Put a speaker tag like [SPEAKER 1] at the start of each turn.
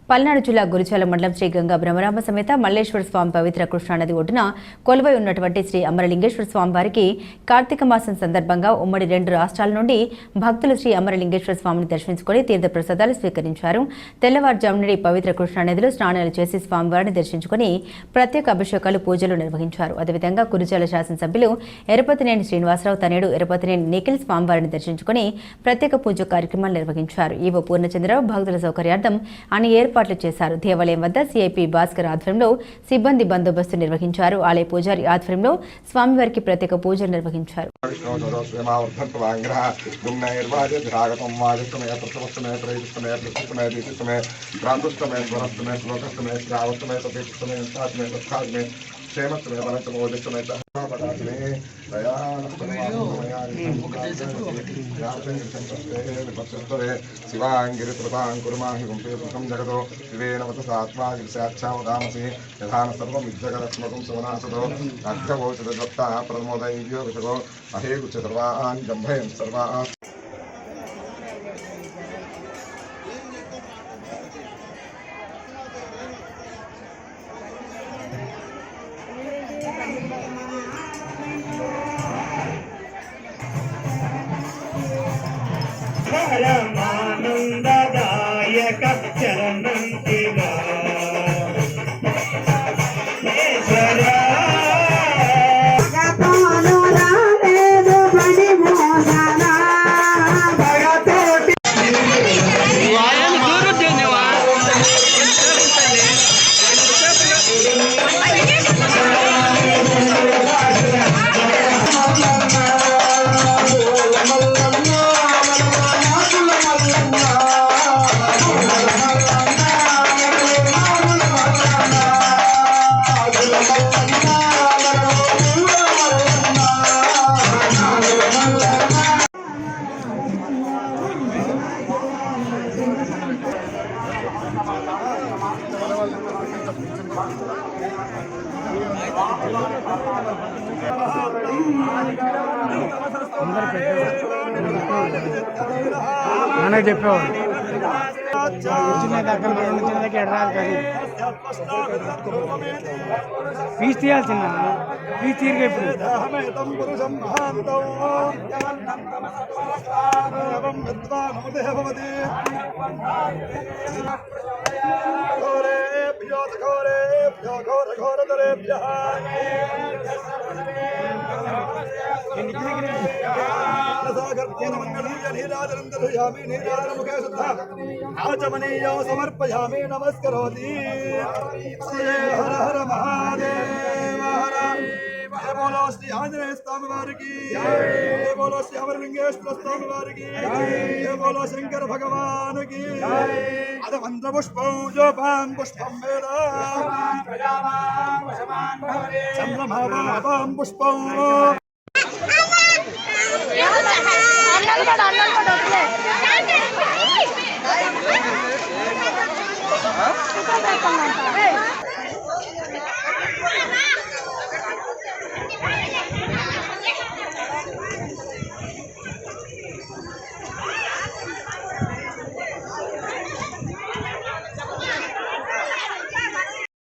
[SPEAKER 1] పల్నాడు జిల్లా గురిజాల మండలం శ్రీ గంగా బ్రహ్మరామ సమేత మల్లేశ్వర స్వామి పవిత్ర కృష్ణానది ఒడ్డున కొలువై ఉన్నటువంటి శ్రీ అమరలింగేశ్వర స్వామి వారికి కార్తీక మాసం సందర్భంగా ఉమ్మడి 2 రాష్ట్రాల నుండి భక్తులు శ్రీ అమరలింగేశ్వర స్వామిని దర్శించుకుని తీర్థ ప్రసాదాలు స్వీకరించారు. తెల్లవారుజాము నుండి పవిత్ర కృష్ణానదిలో స్నానాలు చేసి స్వామివారిని దర్శించుకుని ప్రత్యేక అభిషేకాలు పూజలు నిర్వహించారు. అదేవిధంగా గురిజాల శాసనసభ్యులు ఎరపతినేని శ్రీనివాసరావు తనయుడు ఎరపతినేని నిఖిల్ స్వామివారిని దర్శించుకుని ప్రత్యేక పూజ కార్యక్రమాలు నిర్వహించారు. ఈవో పూర్ణచంద్రరావు భక్తుల సౌకర్యార్థం అన్ని ఏర్పాట్లు చేశారు. దేవాలయం వద్ద సిఐపి భాస్కర్ ఆధ్వర్యంలో సిబ్బంది బందోబస్తు నిర్వహించారు. ఆలయ పూజారి ఆధ్వర్యంలో స్వామివారికి ప్రత్యేక పూజలు నిర్వహించారు.
[SPEAKER 2] जगतो शिवेन वतसात्मा गिरिशाक्षावदामसि यथान सर्वमिज्जगरत्मकं सुवनासतो अर्थवोचदत्ता प्रमोदय्यो विषगो अहेगुच्च सर्वान् जम्भयन् सर्वान्
[SPEAKER 3] परमानंददायक चरणंतिवा
[SPEAKER 4] నానే చెప్పేవాడు ఫీజు తీయాల్సిన ఫీజు తీరిగా ఇప్పుడు
[SPEAKER 2] समर्पयामि नमस्करोति हर हर महादेव जय बोलो श्री आंजनेय स्वामी वारी की जय बोलो श्री अमरलिंगेश्वर स्वामी वारी की जय बोलो शंकर भगवान की अद मंत्र पुष्पं जोपां पुष्पं वेदा चंद्रमावां पुष्पं
[SPEAKER 5] Kita